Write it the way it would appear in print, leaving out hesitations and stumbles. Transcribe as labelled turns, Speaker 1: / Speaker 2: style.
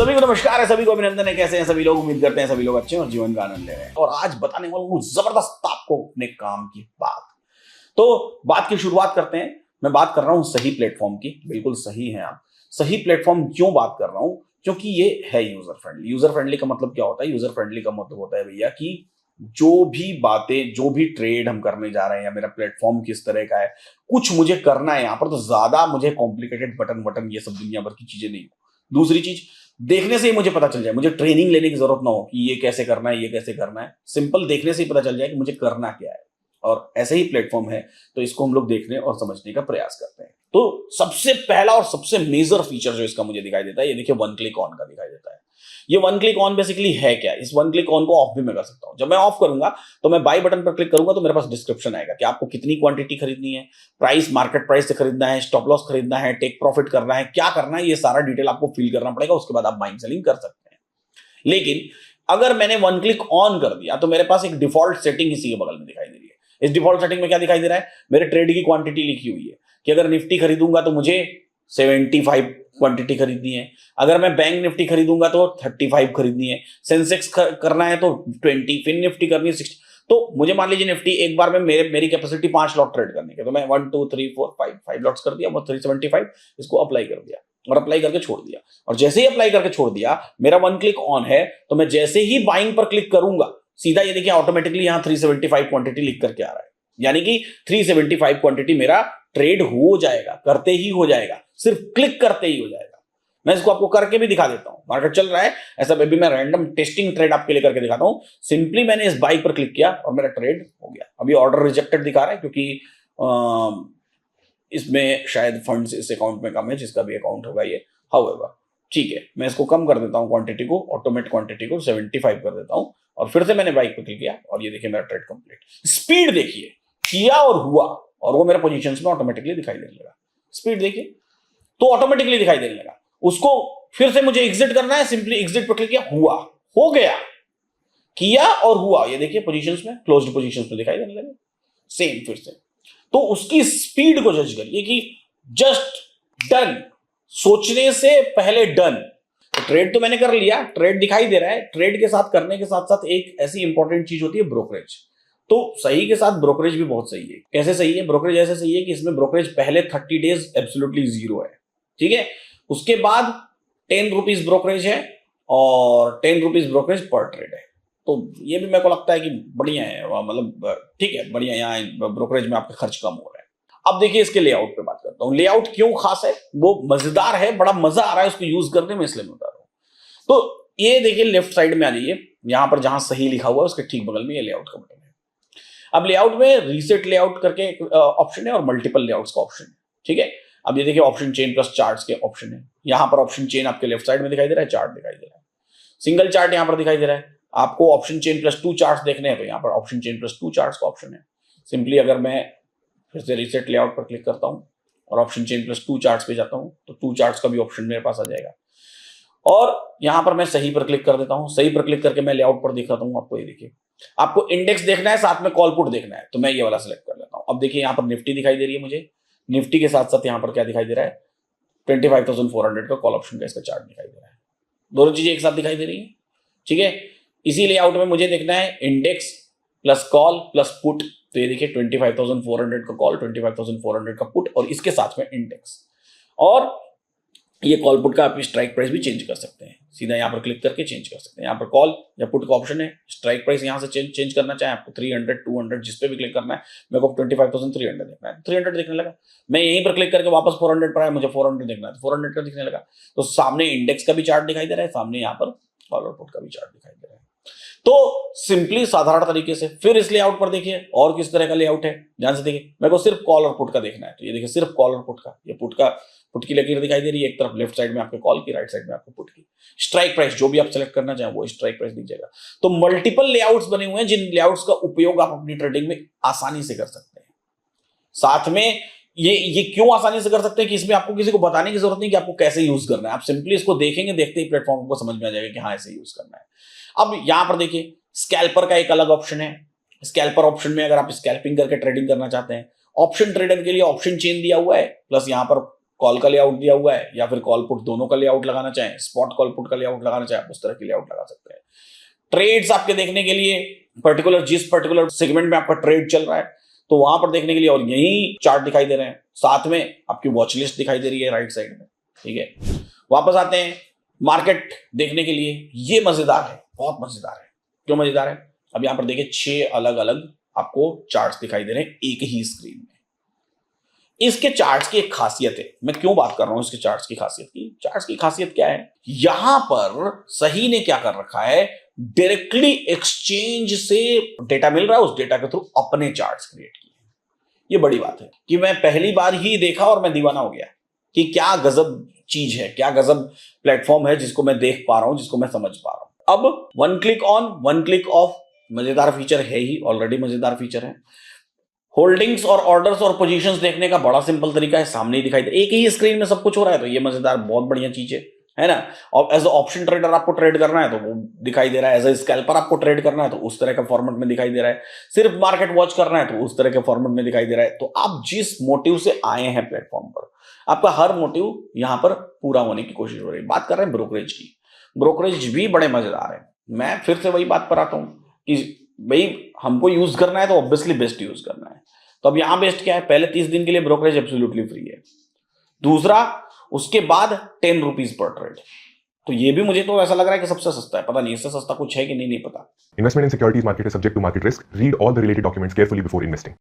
Speaker 1: सभी को नमस्कार है, सभी को अभिनंदन है। कैसे हैं सभी लोग? उम्मीद करते हैं सभी लोग अच्छे हैं और जीवन का आनंद ले रहे हैं। और आज बताने वाला हूं जबरदस्त आपको अपने काम की बात। तो बात की शुरुआत करते हैं। मैं बात कर रहा हूं सही प्लेटफॉर्म की। बिल्कुल सही है आप। सही प्लेटफॉर्म क्यों बात कर रहा हूं? क्योंकि ये है यूजर फ्रेंडली। यूजर फ्रेंडली का मतलब क्या होता है? यूजर फ्रेंडली का मतलब होता है भैया कि जो भी बातें, जो भी ट्रेड हम करने जा रहे हैं या मेरा प्लेटफॉर्म किस तरह का है, कुछ मुझे करना है यहां पर, तो ज्यादा मुझे कॉम्प्लिकेटेड बटन बटन ये सब दुनिया भर की चीजें नहीं हो। दूसरी चीज, देखने से ही मुझे पता चल जाए, मुझे ट्रेनिंग लेने की जरूरत ना हो कि ये कैसे करना है, ये कैसे करना है। सिंपल देखने से ही पता चल जाए कि मुझे करना क्या है। और ऐसे ही प्लेटफॉर्म है, तो इसको हम लोग देखने और समझने का प्रयास करते हैं। तो सबसे पहला और सबसे मेजर फीचर जो इसका मुझे दिखाई देता है, ये देखिए वन क्लिक ऑन का दिखाई देता है। ये वन क्लिक ऑन बेसिकली है क्या? इस वन क्लिक ऑन को ऑफ भी मैं कर सकता हूं। जब मैं ऑफ करूंगा तो मैं बाय बटन पर क्लिक करूंगा तो मेरे पास डिस्क्रिप्शन आएगा कि आपको कितनी क्वांटिटी खरीदनी है, प्राइस मार्केट प्राइस से खरीदना है, स्टॉप लॉस खरीदना है, टेक प्रॉफिट करना है, क्या करना है, ये सारा डिटेल आपको फिल करना पड़ेगा। उसके बाद आप बाइंग सेलिंग कर सकते हैं। लेकिन अगर मैंने वन क्लिक ऑन कर दिया तो मेरे पास एक डिफॉल्ट सेटिंग इसी के बगल में दिखाई दे रही है। इस डिफॉल्ट सेटिंग में क्या दिखाई दे रहा है? मेरे ट्रेड की क्वांटिटी लिखी हुई है कि अगर निफ्टी खरीदूंगा तो मुझे 75 क्वांटिटी खरीदनी है, अगर मैं बैंक निफ्टी खरीदूंगा तो 35 खरीदनी है, सेंसेक्स करना है तो 20, फिन निफ्टी करनी है 60। तो मुझे मान लीजिए निफ्टी एक बार में मेरी कैपेसिटी 5 लॉट ट्रेड करने की, तो मैं 1 2 3 4 5 लॉट्स कर दिया, 375, इसको अप्लाई कर दिया और अप्लाई करके छोड़ दिया। और जैसे ही अप्लाई करके छोड़ दिया, मेरा वन क्लिक ऑन है, तो मैं जैसे ही बाइंग पर क्लिक करूंगा, सीधा ये देखिए ऑटोमेटिकली यहां 375 क्वांटिटी लिख करके आ रहा है। यानी कि 375 क्वांटिटी मेरा ट्रेड हो जाएगा, करते ही हो जाएगा, सिर्फ क्लिक करते ही हो जाएगा। मैं इसको आपको करके भी दिखा देता हूं। मार्केट चल रहा है ऐसा, बेबी मैं रैंडम टेस्टिंग ट्रेड आपके लिए करके दिखाता हूं। सिंपली मैंने इस बाई पर क्लिक किया और मेरा ट्रेड हो गया। अभी ऑर्डर रिजेक्टेड दिखा रहा है क्योंकि इसमें शायद फंड्स इस अकाउंट में कम है, जिसका भी अकाउंट होगा ये। हाउएवर ठीक है, मैं इसको कम कर देता हूं, क्वांटिटी को, ऑटोमेट क्वांटिटी को 75 कर देता हूं और फिर से मैंने बाइक पे क्लिक किया और ये देखिए मेरा ट्रेड कंप्लीट। स्पीड देखिए, किया और हुआ और वो मेरे पोजीशंस में ऑटोमेटिकली दिखाई देने लगा। स्पीड देखिए, तो ऑटोमेटिकली दिखाई देने लगा। उसको फिर से मुझे एग्जिट करना है, सिंपली एग्जिट पर क्लिक किया, हुआ, हो गया, किया और हुआ। ये देखिए पोजीशंस में, क्लोज्ड पोजीशंस में दिखाई देने लगे। सेम फिर से। तो उसकी स्पीड को जज करिए कि जस्ट डन, सोचने से पहले डन। तो ट्रेड तो मैंने कर लिया, ट्रेड दिखाई दे रहा है। ट्रेड के साथ करने के साथ साथ एक ऐसी इंपॉर्टेंट चीज होती है ब्रोकरेज। तो सही के साथ ब्रोकरेज भी बहुत सही है। कैसे सही है? ब्रोकरेज ऐसे सही है कि इसमें ब्रोकरेज पहले 30 डेज एब्सोल्युटली जीरो है, ठीक है। उसके बाद 10 रुपीज ब्रोकरेज है और 10 रुपीज ब्रोकरेज पर ट्रेड है। तो ये भी मेरे को लगता है कि बढ़िया है, मतलब ठीक है, बढ़िया। यहाँ ब्रोकरेज में आपका खर्च कम हो रहा है। अब देखिए इसके लेआउट पे बात करता हूँ। लेआउट क्यों खास है? वो मजेदार है, बड़ा मजा आ रहा है उसको यूज करने में, इसलिए मैं बता रहा हूँ। तो ये देखिए लेफ्ट साइड में आ जाइए, यहां पर जहां सही लिखा हुआ है उसके ठीक बगल में ये लेआउट का बटन है। अब लेआउट में रीसेट लेआउट करके एक ऑप्शन है और मल्टीपल लेआउट्स का ऑप्शन है, ठीक है। अब ये देखिए ऑप्शन चेन प्लस चार्ट्स के ऑप्शन है। यहां पर ऑप्शन चेन आपके लेफ्ट साइड में दिखाई दे रहा है, चार्ट दिखाई दे रहा है, सिंगल चार्ट यहां पर दिखाई दे रहा है। आपको ऑप्शन चेन प्लस 2 चार्ट्स देखने हैं तो यहां पर ऑप्शन चेन प्लस 2 चार्ट्स का ऑप्शन है। सिंपली अगर मैं फिर से रीसेट लेआउट पर क्लिक करता हूं और ऑप्शन चेन प्लस 2 चार्ट्स पे जाता हूं तो 2 चार्ट्स का भी ऑप्शन मेरे पास आ जाएगा। और यहां पर मैं सही पर क्लिक कर देता हूं। सही पर क्लिक करके मैं लेआउट पर दिखाता हूं आपको। ये देखिए, आपको इंडेक्स देखना है, साथ में कॉल पुट देखना है, तो मैं ये वाला सिलेक्ट कर लेता हूं। अब देखिए यहां पर निफ्टी दिखाई दे रही है मुझे। निफ्टी के साथ साथ यहां पर क्या दिखाई दे रहा है? 25,400 का कॉल ऑप्शन का इसका चार्ट दिखाई दे रहा है। दोनों चीजें एक साथ दिखाई दे रही है, ठीक है। इसी लेआउट में मुझे देखना है index plus call plus put. तो ये देखिए 25,400 का कॉल, 25,400 का पुट और इसके साथ में इंडेक्स। और ये कॉल पुट का आप स्ट्राइक प्राइस भी चेंज कर सकते हैं। सीधा यहाँ पर क्लिक करके चेंज कर सकते हैं। यहाँ पर कॉल या पुट का ऑप्शन है, स्ट्राइक प्राइस यहाँ से चेंज करना चाहे आपको 300 200 जिस पे भी क्लिक करना है। मेरे को 25,300 देखना है, 300 देखने लगा। मैं यहीं पर क्लिक करके वापस 400 पर आया, मुझे 400 देखना है, 400 का दिखने लगा। तो सामने इंडेक्स का भी चार्ट दिखाई दे रहा है, सामने यहाँ पर कॉल और पुट का भी चार्ट दिखाई दे रहा है। तो सिंपली साधारण तरीके से फिर इस लेआउट पर देखिए और किस तरह का लेआउट है, ध्यान से देखिए। मेरे को सिर्फ कॉल और पुट का देखना है, तो ये देखिए सिर्फ कॉल और पुट का। ये पुट की लकीर दिखाई दे रही है, एक तरफ लेफ्ट साइड में आपके कॉल की, राइट साइड में आपको पुट की। स्ट्राइक प्राइस जो भी आप सेलेक्ट करना चाहें वो स्ट्राइक प्राइस दिख जाएगा। तो मल्टीपल लेआउट्स बने हुए हैं जिन लेआउट्स का उपयोग आप अपनी ट्रेडिंग में आसानी से कर सकते हैं। साथ में ये क्यों आसानी से कर सकते हैं कि इसमें आपको किसी को बताने की जरूरत नहीं कि आपको कैसे यूज करना है। आप सिंपली इसको देखेंगे, देखते ही प्लेटफॉर्म को समझ में आ जाएगा कि हाँ ऐसे यूज करना है। अब यहां पर देखिए स्कैल्पर का एक अलग ऑप्शन है। स्कैल्पर ऑप्शन में अगर आप स्कैल्पिंग करके ट्रेडिंग करना चाहते हैं, ऑप्शन ट्रेडर के लिए ऑप्शन चेन दिया हुआ है, प्लस यहां पर कॉल का लेआउट दिया हुआ है या फिर कॉल पुट दोनों का लेआउट लगाना चाहें, स्पॉट कॉल पुट का लेआउट लगाना चाहें, उस तरह के लेआउट लगा सकते हैं। ट्रेड्स आपके देखने के लिए जिस पर्टिकुलर सेगमेंट में आपका ट्रेड चल रहा है तो वहां पर देखने के लिए और यही चार्ट दिखाई दे रहे हैं, साथ में आपकी वॉच लिस्ट दिखाई दे रही है राइट साइड में। ठीक है, वापस आते हैं मार्केट देखने के लिए। ये मजेदार है, बहुत मजेदार है। क्यों मजेदार है? अब यहां पर देखिए 6 अलग अलग आपको चार्ट्स दिखाई दे रहे हैं एक ही स्क्रीन में। इसके चार्ट्स की एक खासियत है, मैं क्यों बात कर रहा हूं इसके चार्ट्स की खासियत की। चार्ट्स की खासियत क्या है? यहां पर सही ने क्या कर रखा है, डायरेक्टली एक्सचेंज से डेटा मिल रहा है, उस डेटा के थ्रू अपने चार्ट्स क्रिएट किए। ये बड़ी बात है कि मैं पहली बार ही देखा और मैं दीवाना हो गया कि क्या गजब चीज है, क्या गजब प्लेटफॉर्म है जिसको मैं देख पा रहा हूं, जिसको मैं समझ पा रहा हूं। अब one click on one click of, मजेदार फीचर है ही, ऑलरेडी मजेदार फीचर है। होल्डिंग्स और ऑर्डर्स और पोजीशंस देखने का बड़ा सिंपल तरीका है, सामने ही दिखाई दे, एक ही स्क्रीन में सब कुछ हो रहा है, तो ये मजेदार बहुत बढ़िया चीज है ना। और एज ऑप्शन ट्रेडर आपको ट्रेड करना है तो वो दिखाई दे रहा है, एज ए स्कैल्पर आपको ट्रेड करना है तो उस तरह का फॉर्मेट में दिखाई दे रहा है, सिर्फ मार्केट वॉच करना है तो उस तरह के फॉर्मेट में दिखाई दे रहा है। तो आप जिस मोटिव से आए हैं प्लेटफॉर्म पर, आपका हर मोटिव यहां पर पूरा होने की कोशिश हो रही है। बात कर रहे हैं ब्रोकरेज की, ब्रोकरेज भी बड़े मजेदार है। मैं फिर से वही बात पर आता हूं कि भाई हमको यूज करना है तो ऑब्वियसली बेस्ट यूज करना है। तो अब यहां बेस्ट क्या है? पहले 30 दिन के लिए ब्रोकरेज एब्सोल्युटली फ्री है। दूसरा, उसके बाद 10 रुपीज पर ट्रेड। तो ये भी मुझे तो ऐसा लग रहा है कि सबसे सस्ता है, पता नहीं इससे सस्ता कुछ है कि नहीं, नहीं पता।
Speaker 2: Investment in securities market is subject to market risk. Read all the related documents carefully before investing.